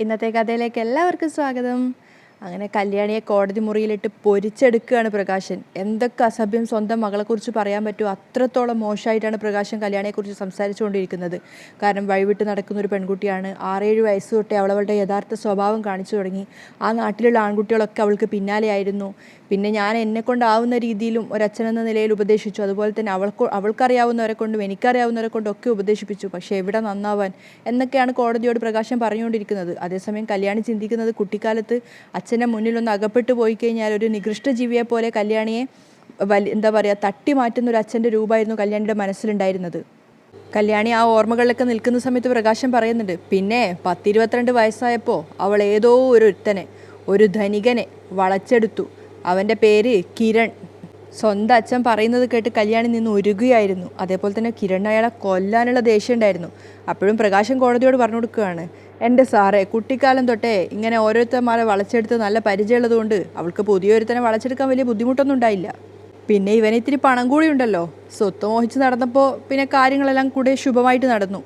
ഇന്നത്തെ കഥയിലേക്ക് എല്ലാവർക്കും സ്വാഗതം. അങ്ങനെ കല്യാണിയെ കോടതി മുറിയിലിട്ട് പൊരിച്ചെടുക്കുകയാണ് പ്രകാശൻ. എന്തൊക്കെ അസഭ്യം സ്വന്തം മകളെക്കുറിച്ച് പറയാൻ പറ്റുമോ അത്രത്തോളം മോശമായിട്ടാണ് പ്രകാശൻ കല്യാണിയെക്കുറിച്ച് സംസാരിച്ചുകൊണ്ടിരിക്കുന്നത്. കാരണം വഴിവിട്ട് നടക്കുന്ന ഒരു പെൺകുട്ടിയാണ്. 6-7 വയസ്സ് തൊട്ടേ അവളുടെ യഥാർത്ഥ സ്വഭാവം കാണിച്ചു തുടങ്ങി. ആ നാട്ടിലുള്ള ആൺകുട്ടികളൊക്കെ അവൾക്ക് പിന്നാലെയായിരുന്നു. പിന്നെ ഞാൻ എന്നെക്കൊണ്ടാവുന്ന രീതിയിലും ഒരച്ഛനെന്ന നിലയിൽ ഉപദേശിച്ചു. അതുപോലെ തന്നെ അവൾക്കറിയാവുന്നവരെ കൊണ്ടും എനിക്കറിയാവുന്നവരെ കൊണ്ടും ഒക്കെ ഉപദേശിപ്പിച്ചു. പക്ഷേ എവിടെ നന്നാവാൻ എന്നൊക്കെയാണ് കോടതിയോട് പ്രകാശൻ പറഞ്ഞുകൊണ്ടിരിക്കുന്നത്. അതേസമയം കല്യാണി ചിന്തിക്കുന്നത് കുട്ടിക്കാലത്ത് അച്ഛൻ്റെ മുന്നിലൊന്ന് അകപ്പെട്ടു പോയി കഴിഞ്ഞാൽ ഒരു നികൃഷ്ട ജീവിയെ പോലെ കല്യാണിയെ എന്താ പറയുക തട്ടി മാറ്റുന്ന ഒരു അച്ഛൻ്റെ രൂപമായിരുന്നു കല്യാണിയുടെ മനസ്സിലുണ്ടായിരുന്നത്. കല്യാണി ആ ഓർമ്മകളിലൊക്കെ നിൽക്കുന്ന സമയത്ത് പ്രകാശൻ പറയുന്നുണ്ട്, പിന്നെ 10-22 വയസ്സായപ്പോൾ അവൾ ഏതോ ഒരു ധനികനെ വളച്ചെടുത്തു. അവൻ്റെ പേര് കിരൺ. സ്വന്തം അച്ഛൻ പറയുന്നത് കേട്ട് കല്യാണി നിന്ന് ഉരുകുകയായിരുന്നു. അതേപോലെ തന്നെ കിരൺ അയാളെ കൊല്ലാനുള്ള ദേഷ്യം ഉണ്ടായിരുന്നു. അപ്പോഴും പ്രകാശൻ കോടതിയോട് പറഞ്ഞു കൊടുക്കുകയാണ്, എൻ്റെ സാറേ, കുട്ടിക്കാലം തൊട്ടേ ഇങ്ങനെ ഓരോരുത്തന്മാരെ വളച്ചെടുത്ത് നല്ല പരിചയമുള്ളത് കൊണ്ട് അവൾക്ക് പുതിയൊരുത്തനെ വളച്ചെടുക്കാൻ വലിയ ബുദ്ധിമുട്ടൊന്നും ഉണ്ടായില്ല. പിന്നെ ഇവന് ഇത്തിരി പണം കൂടി ഉണ്ടല്ലോ. സ്വത്ത് മോഹിച്ച് നടന്നപ്പോൾ പിന്നെ കാര്യങ്ങളെല്ലാം കൂടെ ശുഭമായിട്ട് നടന്നു.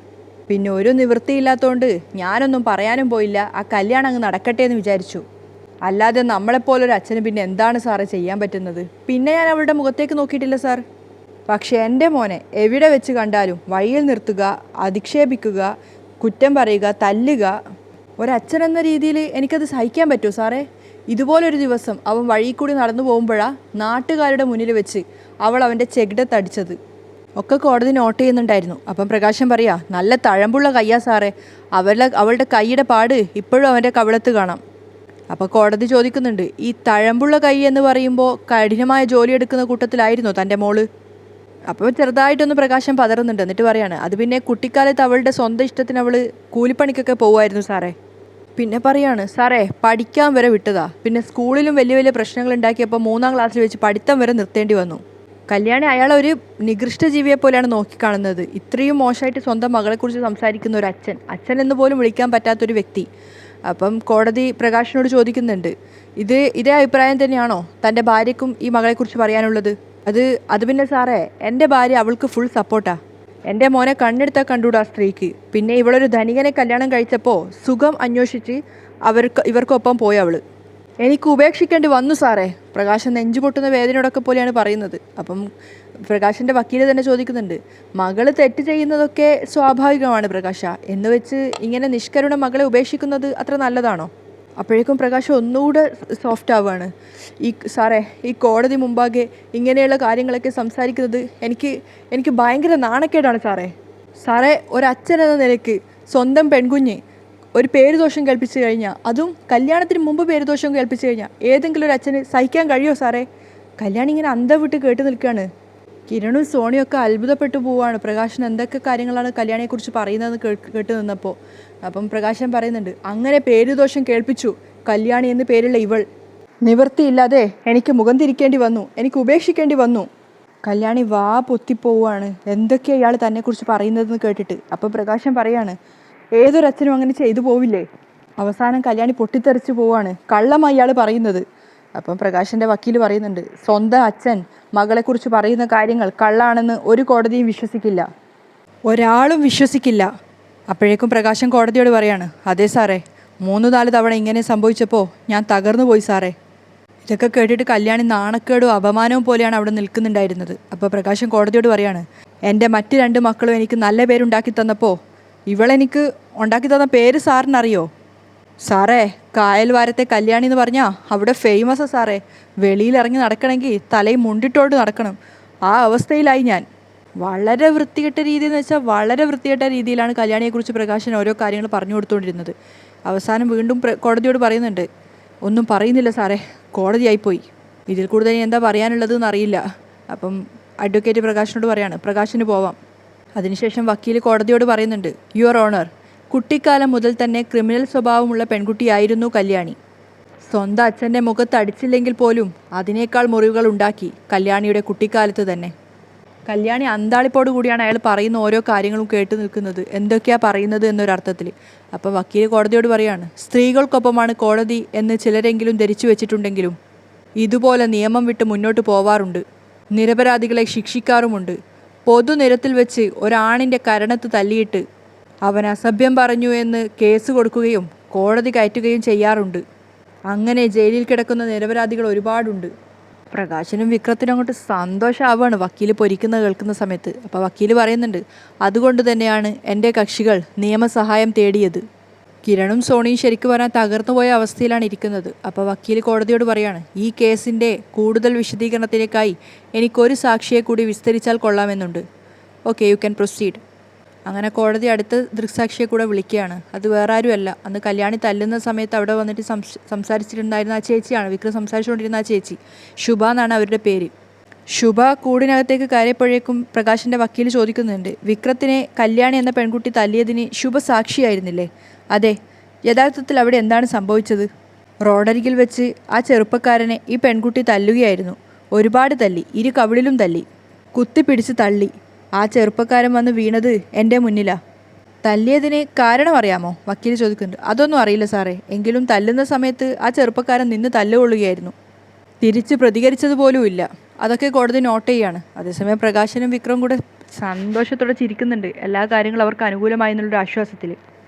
പിന്നെ ഒരു നിവൃത്തിയില്ലാത്തതുകൊണ്ട് ഞാനൊന്നും പറയാനും പോയില്ല. ആ കല്യാണം അങ്ങ് നടക്കട്ടെ എന്ന് വിചാരിച്ചു. അല്ലാതെ നമ്മളെപ്പോലൊരു അച്ഛന് പിന്നെ എന്താണ് സാറേ ചെയ്യാൻ പറ്റുന്നത്? പിന്നെ ഞാൻ അവളുടെ മുഖത്തേക്ക് നോക്കിയിട്ടില്ല സാർ. പക്ഷേ എൻ്റെ മോനെ എവിടെ വെച്ച് കണ്ടാലും വഴിയിൽ നിർത്തുക, അധിക്ഷേപിക്കുക, കുറ്റം പറയുക, തല്ലുക, ഒരച്ഛനെന്ന രീതിയിൽ എനിക്കത് സഹിക്കാൻ പറ്റുമോ സാറേ? ഇതുപോലൊരു ദിവസം അവൻ വഴിയിൽ കൂടി നടന്നു പോകുമ്പോഴാണ് നാട്ടുകാരുടെ മുന്നിൽ വെച്ച് അവൾ അവൻ്റെ ചെകിടത്തടിച്ചത്. ഒക്കെ കോടതി നോട്ട് ചെയ്യുന്നുണ്ടായിരുന്നു. അപ്പം പ്രകാശൻ പറയാ, നല്ല തഴമ്പുള്ള കയ്യാ സാറേ. അവളുടെ കൈയുടെ പാട് ഇപ്പോഴും അവൻ്റെ കവിളത്ത് കാണാം. അപ്പോൾ കോടതി ചോദിക്കുന്നുണ്ട്, ഈ തഴമ്പുള്ള കൈ എന്ന് പറയുമ്പോൾ കഠിനമായ ജോലി എടുക്കുന്ന കൂട്ടത്തിലായിരുന്നോ തൻ്റെ മോള്? അപ്പോൾ ചെറുതായിട്ടൊന്ന് പ്രകാശം പതറുന്നുണ്ട്. എന്നിട്ട് പറയാണ്, അത് പിന്നെ കുട്ടിക്കാലത്ത് അവളുടെ സ്വന്തം ഇഷ്ടത്തിന് അവൾ കൂലിപ്പണിക്കൊക്കെ പോകുമായിരുന്നു സാറേ. പിന്നെ പറയാണ്, സാറേ പഠിക്കാൻ വരെ വിട്ടതാ. പിന്നെ സ്കൂളിലും വലിയ വലിയ പ്രശ്നങ്ങൾ ഉണ്ടാക്കിയപ്പോൾ 3-ാം ക്ലാസ്സിൽ വെച്ച് പഠിത്തം വരെ നിർത്തേണ്ടി വന്നു. കല്യാണി അയാളൊരു നികൃഷ്ട ജീവിയെ പോലെയാണ് നോക്കിക്കാണുന്നത്. ഇത്രയും മോശമായിട്ട് സ്വന്തം മകളെക്കുറിച്ച് സംസാരിക്കുന്ന ഒരു അച്ഛൻ എന്ന് പോലും വിളിക്കാൻ പറ്റാത്തൊരു വ്യക്തി. അപ്പം കോടതി പ്രകാശനോട് ചോദിക്കുന്നുണ്ട്, ഇതേ അഭിപ്രായം തന്നെയാണോ തൻ്റെ ഭാര്യയ്ക്കും ഈ മകളെക്കുറിച്ച് പറയാനുള്ളത്? അത് പിന്നെ സാറേ, എൻ്റെ ഭാര്യ അവൾക്ക് ഫുൾ സപ്പോർട്ടാ. എൻ്റെ മോനെ കണ്ണെടുത്താൽ കണ്ടുകൂടാ സ്ത്രീക്ക്. പിന്നെ ഇവളൊരു ധനികനെ കല്യാണം കഴിച്ചപ്പോൾ സുഖം അന്വേഷിച്ച് ഇവർക്കൊപ്പം പോയി അവൾ. എനിക്ക് ഉപേക്ഷിക്കേണ്ടി വന്നു സാറേ. പ്രകാശൻ നെഞ്ചുപൊട്ടുന്ന വേദനയോടൊക്കെ പോലെയാണ് പറയുന്നത്. അപ്പം പ്രകാശൻ്റെ വക്കീൽ തന്നെ ചോദിക്കുന്നുണ്ട്, മകള് തെറ്റ് ചെയ്യുന്നതൊക്കെ സ്വാഭാവികമാണ് പ്രകാശ, എന്ന് വെച്ച് ഇങ്ങനെ നിഷ്കരുണ മകളെ ഉപേക്ഷിക്കുന്നത് അത്ര നല്ലതാണോ? അപ്പോഴേക്കും പ്രകാശം ഒന്നുകൂടെ സോഫ്റ്റ് ആവുകയാണ്. സാറേ, ഈ കോടതി മുമ്പാകെ ഇങ്ങനെയുള്ള കാര്യങ്ങളൊക്കെ സംസാരിക്കുന്നത് എനിക്ക് ഭയങ്കര നാണക്കേടാണ് സാറേ. ഒരച്ഛൻ എന്ന നിലയ്ക്ക് സ്വന്തം പെൺകുഞ്ഞ് ഒരു പേരുദോഷം കേൾപ്പിച്ചു കഴിഞ്ഞാൽ, അതും കല്യാണത്തിന് മുമ്പ് പേരുദോഷം കേൾപ്പിച്ചു കഴിഞ്ഞാൽ ഏതെങ്കിലും ഒരു അച്ഛന് സഹിക്കാൻ കഴിയുമോ സാറേ? കല്യാണി ഇങ്ങനെ അന്തം വിട്ട് കേട്ട് നിൽക്കുകയാണ്. കിരണും സോണിയൊക്കെ അത്ഭുതപ്പെട്ടു പോവുകയാണ്. പ്രകാശൻ എന്തൊക്കെ കാര്യങ്ങളാണ് കല്യാണിയെക്കുറിച്ച് പറയുന്നതെന്ന് കേട്ട് നിന്നപ്പോൾ. അപ്പം പ്രകാശൻ പറയുന്നുണ്ട്, അങ്ങനെ പേരുദോഷം കേൾപ്പിച്ചു കല്യാണി എന്ന് പേരുള്ള ഇവൾ. നിവൃത്തിയില്ലാതെ എനിക്ക് മുഖം തിരിക്കേണ്ടി വന്നു, എനിക്ക് ഉപേക്ഷിക്കേണ്ടി വന്നു. കല്യാണി വാ പൊത്തിപ്പോവുകയാണ്. എന്തൊക്കെയാണ് ഇയാൾ തന്നെക്കുറിച്ച് പറയുന്നതെന്ന് കേട്ടിട്ട്. അപ്പം പ്രകാശൻ പറയാണ്, ഏതൊരച്ഛനും അങ്ങനെ ചെയ്തു പോവില്ലേ? അവസാനം കല്യാണി പൊട്ടിത്തെറിച്ച് പോവാണ്. കള്ളമായി ഇയാൾ പറയുന്നത്. അപ്പം പ്രകാശൻ്റെ വക്കീൽ പറയുന്നുണ്ട്, സ്വന്തം അച്ഛൻ മകളെക്കുറിച്ച് പറയുന്ന കാര്യങ്ങൾ കള്ളാണെന്ന് ഒരു കോടതിയും വിശ്വസിക്കില്ല, ഒരാളും വിശ്വസിക്കില്ല. അപ്പോഴേക്കും പ്രകാശൻ കോടതിയോട് പറയാണ്, അതെ സാറേ, 3-4 തവണ ഇങ്ങനെ സംഭവിച്ചപ്പോൾ ഞാൻ തകർന്നു പോയി സാറേ. ഇതൊക്കെ കേട്ടിട്ട് കല്യാണി നാണക്കേടും അപമാനവും പോലെയാണ് അവിടെ നിൽക്കുന്നുണ്ടായിരുന്നത്. അപ്പോൾ പ്രകാശൻ കോടതിയോട് പറയാണ്, എൻ്റെ മറ്റ് 2 മക്കളും എനിക്ക് നല്ല പേരുണ്ടാക്കി തന്നപ്പോൾ ഇവളെനിക്ക് ഉണ്ടാക്കി തന്ന പേര് സാറിനറിയോ? സാറേ, കായൽ വാരത്തെ കല്യാണി എന്ന് പറഞ്ഞാൽ അവിടെ ഫേമസാ സാറേ. വെളിയിലിറങ്ങി നടക്കണമെങ്കിൽ തലയും മുണ്ടിട്ടോട്ട് നടക്കണം. ആ അവസ്ഥയിലായി ഞാൻ. വളരെ വൃത്തികെട്ട രീതിയെന്ന് വെച്ചാൽ വളരെ വൃത്തികെട്ട രീതിയിലാണ് കല്യാണിയെക്കുറിച്ച് പ്രകാശൻ ഓരോ കാര്യങ്ങൾ പറഞ്ഞു കൊടുത്തുകൊണ്ടിരുന്നത്. അവസാനം വീണ്ടും കോടതിയോട് പറയുന്നുണ്ട്, ഒന്നും പറയുന്നില്ല സാറേ, കോടതിയായിപ്പോയി. ഇതിൽ കൂടുതൽ എന്താ പറയാനുള്ളതെന്ന് അറിയില്ല. അപ്പം അഡ്വക്കേറ്റ് പ്രകാശനോട് പറയാണ്, പ്രകാശന് പോവാം. അതിനുശേഷം വക്കീൽ കോടതിയോട് പറയുന്നുണ്ട്, യുവർ ഓണർ, കുട്ടിക്കാലം മുതൽ തന്നെ ക്രിമിനൽ സ്വഭാവമുള്ള പെൺകുട്ടിയായിരുന്നു കല്യാണി. സ്വന്തം അച്ഛൻ്റെ മുഖത്ത് അടിച്ചില്ലെങ്കിൽ പോലും അതിനേക്കാൾ മുറിവുകൾ ഉണ്ടാക്കി കല്യാണിയുടെ കുട്ടിക്കാലത്ത് തന്നെ. കല്യാണി അന്താളിപ്പോട് കൂടിയാണ് അയാൾ പറയുന്ന ഓരോ കാര്യങ്ങളും കേട്ട് നിൽക്കുന്നത്. എന്തൊക്കെയാണ് പറയുന്നത് എന്നൊരർത്ഥത്തിൽ. അപ്പോൾ വക്കീൽ കോടതിയോട് പറയാണ്, സ്ത്രീകൾക്കൊപ്പമാണ് കോടതി എന്ന് ചിലരെങ്കിലും ധരിച്ചു വെച്ചിട്ടുണ്ടെങ്കിലും ഇതുപോലെ നിയമം വിട്ട് മുന്നോട്ട് പോവാറുണ്ട്. നിരപരാധികളെ ശിക്ഷിക്കാറുമുണ്ട്. പൊതുനിരത്തിൽ വെച്ച് ഒരാണിൻ്റെ കരണത്ത് തല്ലിയിട്ട് അവൻ അസഭ്യം പറഞ്ഞു എന്ന് കേസ് കൊടുക്കുകയും കോടതി കയറ്റുകയും ചെയ്യാറുണ്ട്. അങ്ങനെ ജയിലിൽ കിടക്കുന്ന നിരപരാധികൾ ഒരുപാടുണ്ട്. പ്രകാശനും വിക്രത്തിനും അങ്ങോട്ട് സന്തോഷമാവുകയാണ് വക്കീൽ പൊരിക്കുന്നത് കേൾക്കുന്ന സമയത്ത്. അപ്പോൾ വക്കീൽ പറയുന്നുണ്ട്, അതുകൊണ്ട് തന്നെയാണ് എൻ്റെ കക്ഷികൾ നിയമസഹായം തേടിയത്. കിരണും സോണിയും ശരിക്കും പറഞ്ഞാൽ തകർന്നു പോയ അവസ്ഥയിലാണ് ഇരിക്കുന്നത്. അപ്പോൾ വക്കീൽ കോടതിയോട് പറയാണ്, ഈ കേസിൻ്റെ കൂടുതൽ വിശദീകരണത്തിലേക്കായി എനിക്കൊരു സാക്ഷിയെ കൂടി വിസ്തരിച്ചാൽ കൊള്ളാമെന്നുണ്ട്. Okay, you can proceed. അങ്ങനെ കോടതി അടുത്ത ദൃക്സാക്ഷിയെ കൂടെ വിളിക്കുകയാണ്. അത് വേറെ ആരുമല്ല, അന്ന് കല്യാണി തല്ലുന്ന സമയത്ത് അവിടെ വന്നിട്ട് സംസാരിച്ചിട്ടുണ്ടായിരുന്ന ആ ചേച്ചിയാണ്, വിക്രം സംസാരിച്ചുകൊണ്ടിരുന്ന ആ ചേച്ചി. ശുഭ എന്നാണ് അവരുടെ പേര്. ശുഭ കൂടിനകത്തേക്ക് കയറിയപ്പോഴേക്കും പ്രകാശിൻ്റെ വക്കീൽ ചോദിക്കുന്നുണ്ട്, വിക്രത്തിനെ കല്യാണി എന്ന പെൺകുട്ടി തല്ലിയതിന് ശുഭ സാക്ഷിയായിരുന്നില്ലേ? അതെ. യഥാർത്ഥത്തിൽ അവിടെ എന്താണ് സംഭവിച്ചത്? റോഡരികിൽ വെച്ച് ആ ചെറുപ്പക്കാരനെ ഈ പെൺകുട്ടി തല്ലുകയായിരുന്നു. ഒരുപാട് തല്ലി, ഇരു കവിളിലും തല്ലി, കുത്തിപ്പിടിച്ച് തള്ളി. ആ ചെറുപ്പക്കാരൻ വന്ന് വീണത് എൻ്റെ മുന്നിലാ. തല്ലിയതിന് കാരണം അറിയാമോ? വക്കീൽ ചോദിക്കുന്നുണ്ട്. അതൊന്നും അറിയില്ല സാറേ, എങ്കിലും തല്ലുന്ന സമയത്ത് ആ ചെറുപ്പക്കാരൻ നിന്ന് തല്ലുകൊള്ളുകയായിരുന്നു. തിരിച്ച് പ്രതികരിച്ചതുപോലുമില്ല. അതൊക്കെ കോടതി നോട്ട് ചെയ്യാണ്. അതേസമയം പ്രകാശനും വിക്രവും കൂടെ സന്തോഷത്തോടെ ചിരിക്കുന്നുണ്ട്, എല്ലാ കാര്യങ്ങളും അവർക്ക് അനുകൂലമായി എന്നുള്ളൊരു ആശ്വാസത്തിൽ.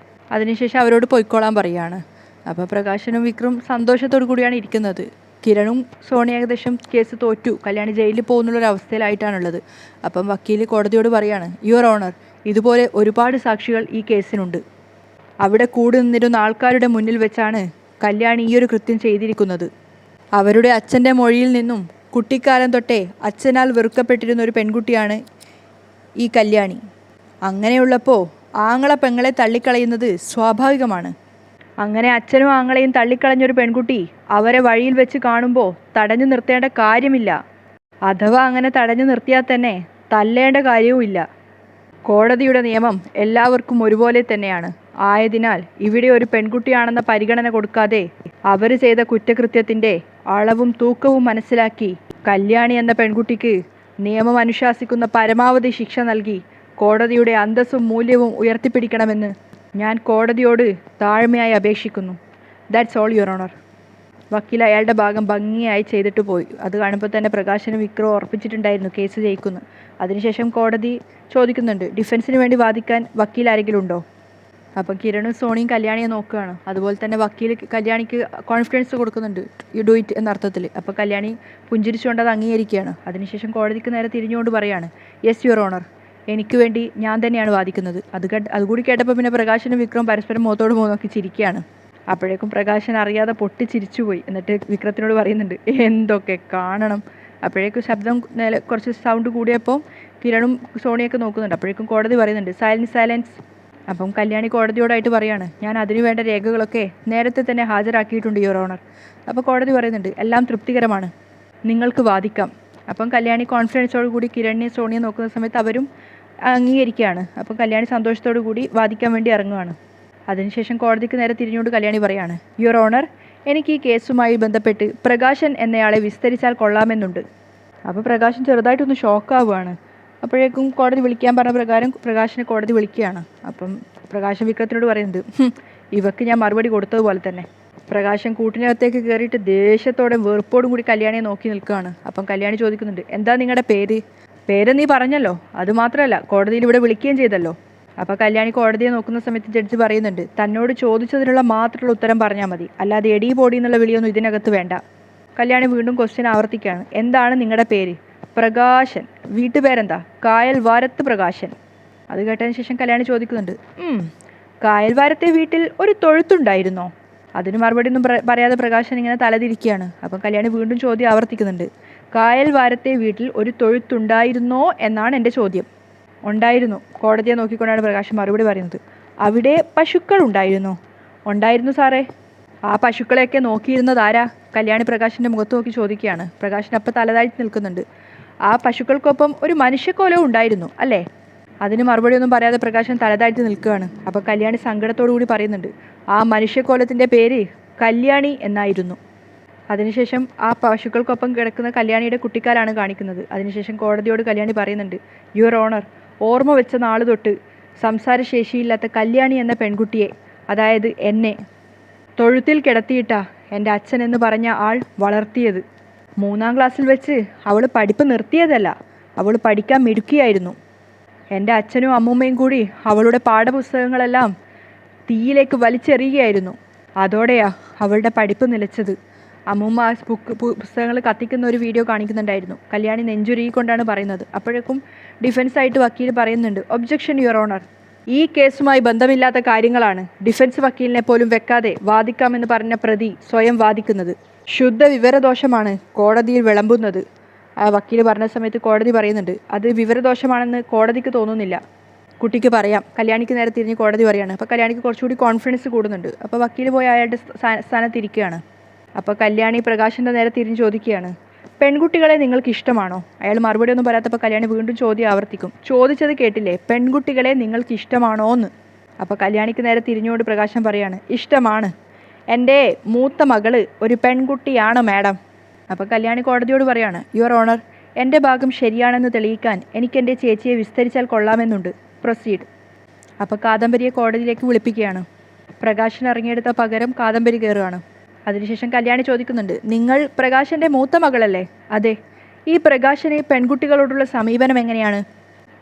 അതിനുശേഷം അവരോട് പൊയ്ക്കോളാൻ പറയുകയാണ്. അപ്പോൾ പ്രകാശനും വിക്രം സന്തോഷത്തോടു കൂടിയാണ് ഇരിക്കുന്നത്. കിരണും സോണി ഏകദേശം കേസ് തോറ്റു, കല്യാണി ജയിലിൽ പോകുന്നുള്ളൊരവസ്ഥയിലായിട്ടാണുള്ളത്. അപ്പം വക്കീൽ കോടതിയോട് പറയാണ്, യുവർ ഓണർ, ഇതുപോലെ ഒരുപാട് സാക്ഷികൾ ഈ കേസിനുണ്ട്. അവിടെ കൂടി നിന്നിരുന്ന ആൾക്കാരുടെ മുന്നിൽ വെച്ചാണ് കല്യാണി ഈ ഒരു കൃത്യം ചെയ്തിരിക്കുന്നത്. അവരുടെ അച്ഛൻ്റെ മൊഴിയിൽ നിന്നും കുട്ടിക്കാലം തൊട്ടേ അച്ഛനാൽ വെറുക്കപ്പെട്ടിരുന്ന ഒരു പെൺകുട്ടിയാണ് ഈ കല്യാണി. അങ്ങനെയുള്ളപ്പോൾ ആങ്ങളെ പെങ്ങളെ തള്ളിക്കളയുന്നത് സ്വാഭാവികമാണ്. അങ്ങനെ അച്ഛനും ആങ്ങളെയും തള്ളിക്കളഞ്ഞൊരു പെൺകുട്ടി അവരെ വഴിയിൽ വെച്ച് കാണുമ്പോൾ തടഞ്ഞു നിർത്തേണ്ട കാര്യമില്ല. അഥവാ അങ്ങനെ തടഞ്ഞു നിർത്തിയാൽ തന്നെ തല്ലേണ്ട കാര്യവുമില്ല. കോടതിയുടെ നിയമം എല്ലാവർക്കും ഒരുപോലെ തന്നെയാണ്. ആയതിനാൽ ഇവിടെ ഒരു പെൺകുട്ടിയാണെന്ന പരിഗണന കൊടുക്കാതെ അവർ ചെയ്ത കുറ്റകൃത്യത്തിൻ്റെ അളവും തൂക്കവും മനസ്സിലാക്കി കല്യാണി എന്ന പെൺകുട്ടിക്ക് നിയമം അനുശാസിക്കുന്ന പരമാവധി ശിക്ഷ നൽകി കോടതിയുടെ അന്തസ്സും മൂല്യവും ഉയർത്തിപ്പിടിക്കണമെന്ന് ഞാൻ കോടതിയോട് താഴ്മയായി അപേക്ഷിക്കുന്നു. That's all your honour. വക്കീൽ അയാളുടെ ഭാഗം ഭംഗിയായി ചെയ്തിട്ട് പോയി. അത് കാണുമ്പോൾ തന്നെ പ്രകാശനും വിക്രവും ഉറപ്പിച്ചിട്ടുണ്ടായിരുന്നു കേസ് ജയിക്കുന്നു. അതിനുശേഷം കോടതി ചോദിക്കുന്നുണ്ട്, ഡിഫൻസിന് വേണ്ടി വാദിക്കാൻ വക്കീൽ ആരെങ്കിലും ഉണ്ടോ? അപ്പം കിരണും സോണിയും കല്യാണിയെ നോക്കുകയാണ്. അതുപോലെ തന്നെ വക്കീൽ കല്യാണിക്ക് കോൺഫിഡൻസ് കൊടുക്കുന്നുണ്ട്, യു ഡു ഇറ്റ് എന്ന അർത്ഥത്തിൽ. അപ്പോൾ കല്യാണി പുഞ്ചിരിച്ചുകൊണ്ട് അത് അംഗീകരിക്കുകയാണ്. അതിനുശേഷം കോടതിക്ക് നേരെ തിരിഞ്ഞുകൊണ്ട് പറയാണ്, യെസ് യുവർ ഓണർ, എനിക്ക് വേണ്ടി ഞാൻ തന്നെയാണ് വാദിക്കുന്നത്. അതുകൂടി കേട്ടപ്പോൾ പിന്നെ പ്രകാശനും വിക്രവും പരസ്പരം മുഖത്തോട് മുഖം നോക്കി ചിരിക്കുകയാണ്. അപ്പോഴേക്കും പ്രകാശൻ അറിയാതെ പൊട്ടിച്ചിരിച്ചുപോയി. എന്നിട്ട് വിക്രത്തിനോട് പറയുന്നുണ്ട്, എന്തൊക്കെ കാണണം. അപ്പോഴേക്കും ശബ്ദം കുറച്ച് സൗണ്ട് കൂടിയപ്പോൾ കിരണും സോണിയൊക്കെ നോക്കുന്നുണ്ട്. അപ്പോഴേക്കും കോടതി പറയുന്നുണ്ട്, സൈലൻസ്. അപ്പം കല്യാണി കോടതിയോടായിട്ട് പറയാണ്, ഞാൻ അതിനു വേണ്ട രേഖകളൊക്കെ നേരത്തെ തന്നെ ഹാജരാക്കിയിട്ടുണ്ട് യുവർ ഓണർ. അപ്പോൾ കോടതി പറയുന്നുണ്ട്, എല്ലാം തൃപ്തികരമാണ്, നിങ്ങൾക്ക് വാദിക്കാം. അപ്പം കല്യാണി കോൺഫിഡൻസോട് കൂടി കിരണിനെയും സോണിയെ നോക്കുന്ന സമയത്ത് അവരും അംഗീകരിക്കുകയാണ്. അപ്പം കല്യാണി സന്തോഷത്തോടു കൂടി വാദിക്കാൻ വേണ്ടി ഇറങ്ങുകയാണ്. അതിനുശേഷം കോടതിക്ക് നേരെ തിരിഞ്ഞുകൊണ്ട് കല്യാണി പറയാണ്, യുവർ ഓണർ, എനിക്ക് ഈ കേസുമായി ബന്ധപ്പെട്ട് പ്രകാശൻ എന്നയാളെ വിസ്തരിച്ചാൽ കൊള്ളാമെന്നുണ്ട്. അപ്പോൾ പ്രകാശൻ ചെറുതായിട്ടൊന്ന് ഷോക്കാവുകയാണ്. അപ്പോഴേക്കും കോടതി വിളിക്കാൻ പറഞ്ഞ പ്രകാരം പ്രകാശിനെ കോടതി വിളിക്കുകയാണ്. അപ്പം പ്രകാശൻ വിക്രത്തിനോട് പറയുന്നത്, ഇവക്ക് ഞാൻ മറുപടി കൊടുത്തതുപോലെ തന്നെ. പ്രകാശൻ കൂട്ടിനകത്തേക്ക് കയറിയിട്ട് ദേഷ്യത്തോടെ വെറുപ്പോടും കൂടി കല്യാണിയെ നോക്കി നിൽക്കുകയാണ്. അപ്പം കല്യാണി ചോദിക്കുന്നുണ്ട്, എന്താ നിങ്ങളുടെ പേര് നീ പറഞ്ഞല്ലോ, അതുമാത്രമല്ല കോടതിയിൽ ഇവിടെ വിളിക്കുകയും ചെയ്തല്ലോ. അപ്പോൾ കല്യാണി കോടതിയെ നോക്കുന്ന സമയത്ത് ജഡ്ജി പറയുന്നുണ്ട്, തന്നോട് ചോദിച്ചതിനുള്ള മാത്രമുള്ള ഉത്തരം പറഞ്ഞാൽ മതി, അല്ലാതെ എടി പോടി എന്നുള്ള വിളിയൊന്നും ഇതിനകത്ത് വേണ്ട. കല്യാണി വീണ്ടും ക്വസ്റ്റ്യൻ ആവർത്തിക്കുകയാണ്, എന്താണ് നിങ്ങളുടെ പേര്? പ്രകാശൻ. വീട്ടുപേരെന്താ? കായൽ വാരത്ത് പ്രകാശൻ. അത് കേട്ടതിന് ശേഷം കല്യാണി ചോദിക്കുന്നുണ്ട്, കായൽ വാരത്തെ വീട്ടിൽ ഒരു തൊഴുത്തുണ്ടായിരുന്നോ? അതിന് മറുപടി ഒന്നും പറയാതെ പ്രകാശൻ ഇങ്ങനെ തലതിരിക്കുകയാണ്. അപ്പം കല്യാണി വീണ്ടും ചോദ്യം ആവർത്തിക്കുന്നുണ്ട്, കായൽ വാരത്തെ വീട്ടിൽ ഒരു തൊഴുത്തുണ്ടായിരുന്നോ എന്നാണ് എൻ്റെ ചോദ്യം. ഉണ്ടായിരുന്നു. കോടതിയെ നോക്കിക്കൊണ്ടാണ് പ്രകാശൻ മറുപടി പറയുന്നത്. അവിടെ പശുക്കൾ ഉണ്ടായിരുന്നോ? ഉണ്ടായിരുന്നു സാറേ. ആ പശുക്കളെയൊക്കെ നോക്കിയിരുന്നത് ആരാ? കല്യാണി പ്രകാശിൻ്റെ മുഖത്ത് നോക്കി ചോദിക്കുകയാണ്. പ്രകാശൻ അപ്പം തലതാഴ്ത്തി നിൽക്കുന്നുണ്ട്. ആ പശുക്കൾക്കൊപ്പം ഒരു മനുഷ്യക്കോലവും ഉണ്ടായിരുന്നു അല്ലേ? അതിന് മറുപടി ഒന്നും പറയാതെ പ്രകാശൻ തലതാഴ്ത്തി നിൽക്കുകയാണ്. അപ്പോൾ കല്യാണി സങ്കടത്തോടു കൂടി പറയുന്നുണ്ട്, ആ മനുഷ്യക്കോലത്തിൻ്റെ പേര് കല്യാണി എന്നായിരുന്നു. അതിനുശേഷം ആ പശുക്കൾക്കൊപ്പം കിടക്കുന്ന കല്യാണിയുടെ കുട്ടിക്കാലാണ് കാണിക്കുന്നത്. അതിനുശേഷം കോടതിയോട് കല്യാണി പറയുന്നുണ്ട്, യുവർ ഓണർ, ഓർമ്മ വെച്ച നാൾ തൊട്ട് സംസാരശേഷിയില്ലാത്ത കല്യാണി എന്ന പെൺകുട്ടിയെ, അതായത് എന്നെ, തൊഴുത്തിൽ കിടത്തിയിട്ടാ എൻ്റെ അച്ഛൻ എന്ന് പറഞ്ഞ ആൾ വളർത്തിയത്. 3ാം ക്ലാസ്സിൽ വെച്ച് അവൾ പഠിപ്പ് നിർത്തിയതല്ല, അവൾ പഠിക്കാൻ മിടുക്കിയായിരുന്നു. എൻ്റെ അച്ഛനും അമ്മൂമ്മയും കൂടി അവളുടെ പാഠപുസ്തകങ്ങളെല്ലാം തീയിലേക്ക് വലിച്ചെറിയുകയായിരുന്നു. അതോടെയാ അവളുടെ പഠിപ്പ് നിലച്ചത്. അമ്മൂമ്മ ആ പുസ്തകങ്ങൾ കത്തിക്കുന്ന ഒരു വീഡിയോ കാണിക്കുന്നുണ്ടായിരുന്നു. കല്യാണി നെഞ്ചുരുകിക്കൊണ്ടാണ് പറയുന്നത്. അപ്പോഴേക്കും ഡിഫൻസായിട്ട് വക്കീൽ പറയുന്നുണ്ട്, ഒബ്ജക്ഷൻ യുവർ ഓണർ, ഈ കേസുമായി ബന്ധമില്ലാത്ത കാര്യങ്ങളാണ് ഡിഫൻസ് വക്കീലിനെ പോലും വെക്കാതെ വാദിക്കാമെന്ന് പറഞ്ഞ പ്രതി സ്വയം വാദിക്കുന്നത്. ശുദ്ധ വിവരദോഷമാണ് കോടതിയിൽ വിളമ്പുന്നത്. ആ വക്കീൽ പറഞ്ഞ സമയത്ത് കോടതി പറയുന്നുണ്ട്, അത് വിവരദോഷമാണെന്ന് കോടതിക്ക് തോന്നുന്നില്ല. കുട്ടിക്ക് പറയാം. കല്യാണിക്ക് നേരെ തിരിഞ്ഞ് കോടതി പറയാണ്. അപ്പോൾ കല്യാണിക്ക് കുറച്ചുകൂടി കോൺഫിഡൻസ് കൂടുന്നുണ്ട്. അപ്പോൾ വക്കീൽ പോയി അയാളുടെ സ്ഥാനത്തിരിക്കുകയാണ്. അപ്പോൾ കല്യാണി പ്രകാശിൻ്റെ നേരെ തിരിഞ്ഞ് ചോദിക്കുകയാണ്, പെൺകുട്ടികളെ നിങ്ങൾക്ക് ഇഷ്ടമാണോ? അയാൾ മറുപടി ഒന്നും പറയാത്തപ്പോൾ കല്യാണി വീണ്ടും ചോദ്യം ആവർത്തിക്കും. ചോദിച്ചത് കേട്ടില്ലേ, പെൺകുട്ടികളെ നിങ്ങൾക്ക് ഇഷ്ടമാണോ എന്ന്. അപ്പോൾ കല്യാണിക്ക് നേരെ തിരിഞ്ഞുകൊണ്ട് പ്രകാശൻ പറയാണ്, ഇഷ്ടമാണ്. എൻ്റെ മൂത്ത മകള് ഒരു പെൺകുട്ടിയാണ് മാഡം. അപ്പോൾ കല്യാണി കോടതിയോട് പറയാണ്, യുവർ ഓണർ, എൻ്റെ ഭാഗം ശരിയാണെന്ന് തെളിയിക്കാൻ എനിക്ക് എൻ്റെ ചേച്ചിയെ വിസ്തരിച്ചാൽ കൊള്ളാമെന്നുണ്ട്. പ്രൊസീഡ്. അപ്പോൾ കാദംബരിയെ കോടതിയിലേക്ക് വിളിപ്പിക്കുകയാണ്. പ്രകാശൻ ഇറങ്ങിയെടുത്ത പകരം കാദംബരി കയറുകയാണ്. അതിനുശേഷം കല്യാണി ചോദിക്കുന്നുണ്ട്, നിങ്ങൾ പ്രകാശൻ്റെ മൂത്ത മകളല്ലേ? അതെ. ഈ പ്രകാശന് പെൺകുട്ടികളോടുള്ള സമീപനം എങ്ങനെയാണ്?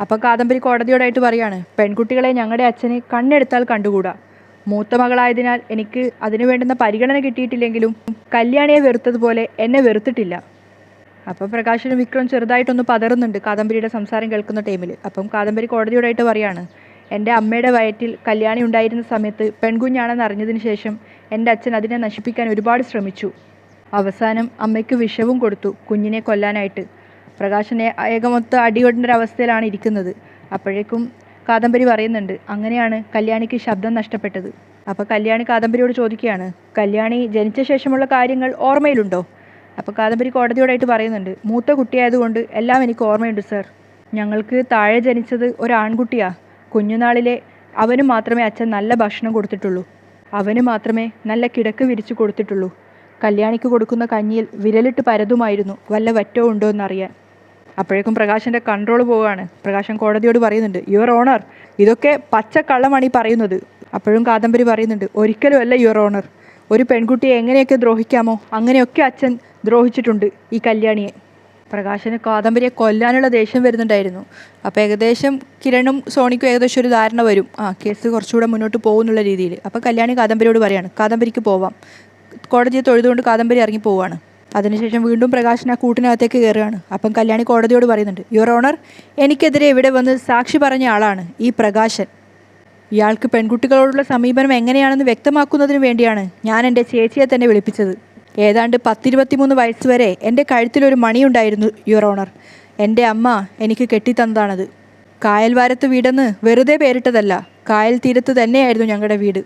അപ്പോൾ കാദംബരി കോടതിയോടായിട്ട് പറയാണ്, പെൺകുട്ടികളെ ഞങ്ങളുടെ അച്ഛന് കണ്ണെടുത്താൽ കണ്ടുകൂടാ. മൂത്ത മകളായതിനാൽ എനിക്ക് അതിനു വേണ്ടുന്ന പരിഗണന കിട്ടിയിട്ടില്ലെങ്കിലും കല്യാണിയെ വെറുത്തതുപോലെ എന്നെ വെറുത്തിട്ടില്ല. അപ്പോൾ പ്രകാശന് വിക്രം ചെറുതായിട്ടൊന്ന് പതറുന്നുണ്ട് കാദംബരിയുടെ സംസാരം കേൾക്കുന്ന ടൈമിൽ. അപ്പം കാദംബരി കോടതിയോടായിട്ട് പറയാണ്, എൻ്റെ അമ്മയുടെ വയറ്റിൽ കല്യാണി ഉണ്ടായിരുന്ന സമയത്ത് പെൺകുഞ്ഞാണെന്ന് അറിഞ്ഞതിന് ശേഷം എൻ്റെ അച്ഛൻ അതിനെ നശിപ്പിക്കാൻ ഒരുപാട് ശ്രമിച്ചു. അവസാനം അമ്മയ്ക്ക് വിഷവും കൊടുത്തു കുഞ്ഞിനെ കൊല്ലാനായിട്ട്. പ്രകാശനെ ഏകമൊത്ത അടികൊണ്ടൊരവസ്ഥയിലാണ് ഇരിക്കുന്നത്. അപ്പോഴേക്കും കാദംബരി പറയുന്നുണ്ട്, അങ്ങനെയാണ് കല്യാണിക്ക് ശബ്ദം നഷ്ടപ്പെട്ടത്. അപ്പോൾ കല്യാണി കാദംബരിയോട് ചോദിക്കുകയാണ്, കല്യാണി ജനിച്ച ശേഷമുള്ള കാര്യങ്ങൾ ഓർമ്മയിലുണ്ടോ? അപ്പോൾ കാദംബരി കോടതിയോടായിട്ട് പറയുന്നുണ്ട്, മൂത്ത കുട്ടിയായതുകൊണ്ട് എല്ലാം എനിക്ക് ഓർമ്മയുണ്ട് സർ. ഞങ്ങൾക്ക് താഴെ ജനിച്ചത് ഒരു ആൺകുട്ടിയാണ്. കുഞ്ഞുനാളിലെ അവന് മാത്രമേ അച്ഛൻ നല്ല ഭക്ഷണം കൊടുത്തിട്ടുള്ളൂ. അവന് മാത്രമേ നല്ല കിടക്ക് വിരിച്ചു കൊടുത്തിട്ടുള്ളൂ. കല്യാണിക്ക് കൊടുക്കുന്ന കഞ്ഞിയിൽ വിരലിട്ട് പരതുമായിരുന്നു വല്ല വറ്റോ ഉണ്ടോ എന്നറിയാൻ. അപ്പോഴേക്കും പ്രകാശൻ്റെ കൺട്രോൾ പോവുകയാണ്. പ്രകാശൻ കോടതിയോട് പറയുന്നുണ്ട്, യുവർ ഓണർ, ഇതൊക്കെ പച്ചക്കള്ളമാണ് ഈ പറയുന്നത്. അപ്പോഴും കാദംബരി പറയുന്നുണ്ട്, ഒരിക്കലും അല്ല യുവർ ഓണർ. ഒരു പെൺകുട്ടിയെ എങ്ങനെയൊക്കെ ദ്രോഹിക്കാമോ അങ്ങനെയൊക്കെ അച്ഛൻ ദ്രോഹിച്ചിട്ടുണ്ട് ഈ കല്യാണിയെ. പ്രകാശന് കാദംബരിയെ കൊല്ലാനുള്ള ദേഷ്യം വരുന്നുണ്ടായിരുന്നു. അപ്പോൾ ഏകദേശം കിരണും സോണിക്കും ഏകദേശം ഒരു ധാരണ വരും, കേസ് കുറച്ചുകൂടെ മുന്നോട്ട് പോകുന്നുള്ള രീതിയിൽ. അപ്പോൾ കല്യാണി കാദംബരിയോട് പറയാണ്, കാദംബരിക്ക് പോവാം. കോടതിയെ തൊഴുതുകൊണ്ട് കാദംബരി ഇറങ്ങി പോവുകയാണ്. അതിനുശേഷം വീണ്ടും പ്രകാശൻ ആ കൂട്ടിനകത്തേക്ക് കയറുകയാണ്. അപ്പം കല്യാണി കോടതിയോട് പറയുന്നുണ്ട്, യുവർ ഓണർ, എനിക്കെതിരെ ഇവിടെ വന്ന് സാക്ഷി പറഞ്ഞ ആളാണ് ഈ പ്രകാശൻ. ഇയാൾക്ക് പെൺകുട്ടികളോടുള്ള സമീപനം എങ്ങനെയാണെന്ന് വ്യക്തമാക്കുന്നതിന് വേണ്ടിയാണ് ഞാൻ എൻ്റെ ചേച്ചിയെ തന്നെ വിളിപ്പിച്ചത്. ഏതാണ്ട് 10-23 വയസ്സ് വരെ എൻ്റെ കഴുത്തിലൊരു മണിയുണ്ടായിരുന്നു യുവർ ഓണർ. എൻ്റെ അമ്മ എനിക്ക് കെട്ടിത്തന്നതാണത്. കായൽവാരത്ത് വീടെന്ന് വെറുതെ പേരിട്ടതല്ല, കായൽ തീരത്ത് തന്നെയായിരുന്നു ഞങ്ങളുടെ വീട്.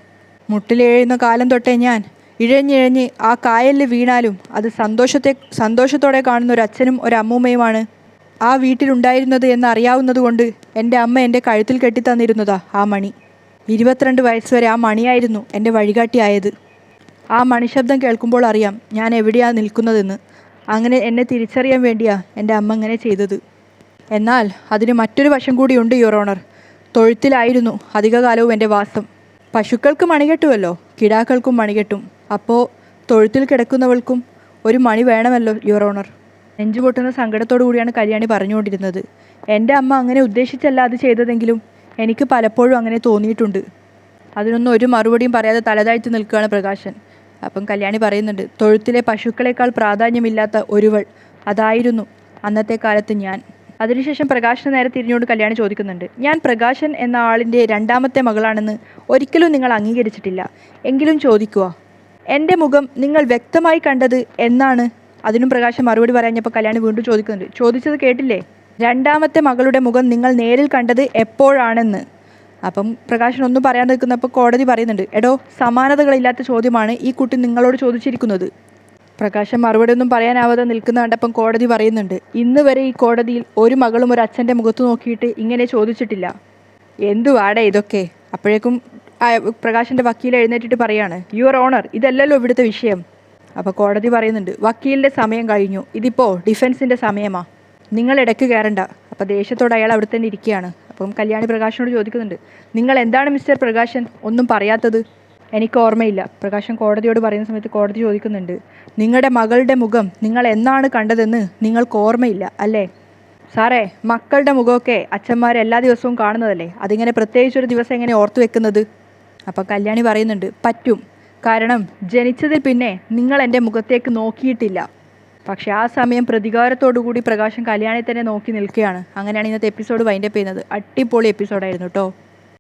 മുട്ടിലെഴുന്ന കാലം തൊട്ടേ ഞാൻ ഇഴഞ്ഞിഴഞ്ഞ് ആ കായലിൽ വീണാലും അത് സന്തോഷത്തോടെ കാണുന്ന ഒരു അച്ഛനും ഒരു അമ്മൂമ്മയുമാണ് ആ വീട്ടിലുണ്ടായിരുന്നത് എന്നറിയാവുന്നതുകൊണ്ട് എൻ്റെ അമ്മ എൻ്റെ കഴുത്തിൽ കെട്ടിത്തന്നിരുന്നതാ ആ മണി. 22 വയസ്സ് വരെ ആ മണിയായിരുന്നു എൻ്റെ വഴികാട്ടിയായത്. ആ മണിശബ്ദം കേൾക്കുമ്പോൾ അറിയാം ഞാൻ എവിടെയാണ് നിൽക്കുന്നതെന്ന്. അങ്ങനെ എന്നെ തിരിച്ചറിയാൻ വേണ്ടിയാ എൻ്റെ അമ്മ അങ്ങനെ ചെയ്തത്. എന്നാൽ അതിന് മറ്റൊരു വശം കൂടിയുണ്ട് യുവർ ഓണർ. തൊഴുത്തിലായിരുന്നു അധികകാലവും എൻ്റെ വാസം. പശുക്കൾക്ക് മണികെട്ടുമല്ലോ, കിടാക്കൾക്കും മണികെട്ടും. അപ്പോൾ തൊഴുത്തിൽ കിടക്കുന്നവൾക്കും ഒരു മണി വേണമല്ലോ യുവർ ഓണർ. നെഞ്ചുപൊട്ടുന്ന സങ്കടത്തോടു കൂടിയാണ് കല്യാണി പറഞ്ഞുകൊണ്ടിരുന്നത്. എൻ്റെ അമ്മ അങ്ങനെ ഉദ്ദേശിച്ചല്ല അത് ചെയ്തതെങ്കിലും എനിക്ക് പലപ്പോഴും അങ്ങനെ തോന്നിയിട്ടുണ്ട്. അതിനൊന്നും ഒരു മറുപടിയും പറയാതെ തലതാഴ്ത്തി നിൽക്കുകയാണ് പ്രകാശൻ. അപ്പം കല്യാണി പറയുന്നുണ്ട്, തൊഴുത്തിലെ പശുക്കളെക്കാൾ പ്രാധാന്യമില്ലാത്ത ഒരുവൾ, അതായിരുന്നു അന്നത്തെ കാലത്ത് ഞാൻ. അതിനുശേഷം പ്രകാശന് നേരെ തിരിഞ്ഞുകൊണ്ട് കല്യാണി ചോദിക്കുന്നുണ്ട്, ഞാൻ പ്രകാശൻ എന്ന ആളിൻ്റെ രണ്ടാമത്തെ മകളാണെന്ന് ഒരിക്കലും നിങ്ങൾ അംഗീകരിച്ചിട്ടില്ല. എങ്കിലും ചോദിക്കുക, എൻ്റെ മുഖം നിങ്ങൾ വ്യക്തമായി കണ്ടത് എന്നാണ്? അതിനും പ്രകാശൻ മറുപടി പറയാഞ്ഞപ്പോൾ കല്യാണി വീണ്ടും ചോദിക്കുന്നുണ്ട്, ചോദിച്ചത് കേട്ടില്ലേ, രണ്ടാമത്തെ മകളുടെ മുഖം നിങ്ങൾ നേരിൽ കണ്ടത് എപ്പോഴാണെന്ന്. അപ്പം പ്രകാശൻ ഒന്നും പറയാൻ നിൽക്കുന്നപ്പോൾ കോടതി പറയുന്നുണ്ട്, എടോ, സമാനതകളില്ലാത്ത ചോദ്യമാണ് ഈ കുട്ടി നിങ്ങളോട് ചോദിച്ചിരിക്കുന്നത്. പ്രകാശൻ മറുപടി ഒന്നും പറയാനാവാതെ നിൽക്കുന്ന കണ്ടപ്പം കോടതി പറയുന്നുണ്ട്, ഇന്ന് വരെ ഈ കോടതിയിൽ ഒരു മകളും ഒരു അച്ഛൻ്റെ മുഖത്ത് നോക്കിയിട്ട് ഇങ്ങനെ ചോദിച്ചിട്ടില്ല. എന്തുവാടെ ഇതൊക്കെ? അപ്പോഴേക്കും പ്രകാശൻ്റെ വക്കീൽ എഴുന്നേറ്റിട്ട് പറയാണ്, യുവർ ഓണർ, ഇതല്ലല്ലോ ഇവിടുത്തെ വിഷയം. അപ്പോൾ കോടതി പറയുന്നുണ്ട്, വക്കീലിൻ്റെ സമയം കഴിഞ്ഞു, ഇതിപ്പോൾ ഡിഫൻസിൻ്റെ സമയമാണ്, നിങ്ങൾ ഇടയ്ക്ക് കയറണ്ട. അപ്പോൾ ദേഷ്യത്തോടെ അയാൾ അവിടെ തന്നെ ഇരിക്കുകയാണ്. അപ്പം കല്യാണി പ്രകാശനോട് ചോദിക്കുന്നുണ്ട്, നിങ്ങൾ എന്താണ് മിസ്റ്റർ പ്രകാശൻ ഒന്നും പറയാത്തത്? എനിക്ക് ഓർമ്മയില്ല. പ്രകാശൻ കോടതിയോട് പറയുന്ന സമയത്ത് കോടതി ചോദിക്കുന്നുണ്ട്, നിങ്ങളുടെ മകളുടെ മുഖം നിങ്ങൾ എന്നാണ് കണ്ടതെന്ന് നിങ്ങൾക്ക് ഓർമ്മയില്ല അല്ലേ? സാറേ, മക്കളുടെ മുഖമൊക്കെ അച്ഛന്മാർ എല്ലാ ദിവസവും കാണുന്നതല്ലേ, അതിങ്ങനെ പ്രത്യേകിച്ചൊരു ദിവസം എങ്ങനെ ഓർത്തു വെക്കുന്നത്? അപ്പോൾ കല്യാണി പറയുന്നുണ്ട്, പറ്റും, കാരണം ജനിച്ചതിൽ പിന്നെ നിങ്ങൾ എൻ്റെ മുഖത്തേക്ക് നോക്കിയിട്ടില്ല. പക്ഷേ ആ സമയം പ്രതികാരത്തോടു കൂടി പ്രകാശൻ കല്യാണിയെ തന്നെ നോക്കി നിൽക്കുകയാണ്. അങ്ങനെയാണ് ഇന്നത്തെ എപ്പിസോഡ് വൈൻഡപ്പ് ചെയ്യുന്നത്. അടിപൊളി എപ്പിസോഡായിരുന്നു കേട്ടോ.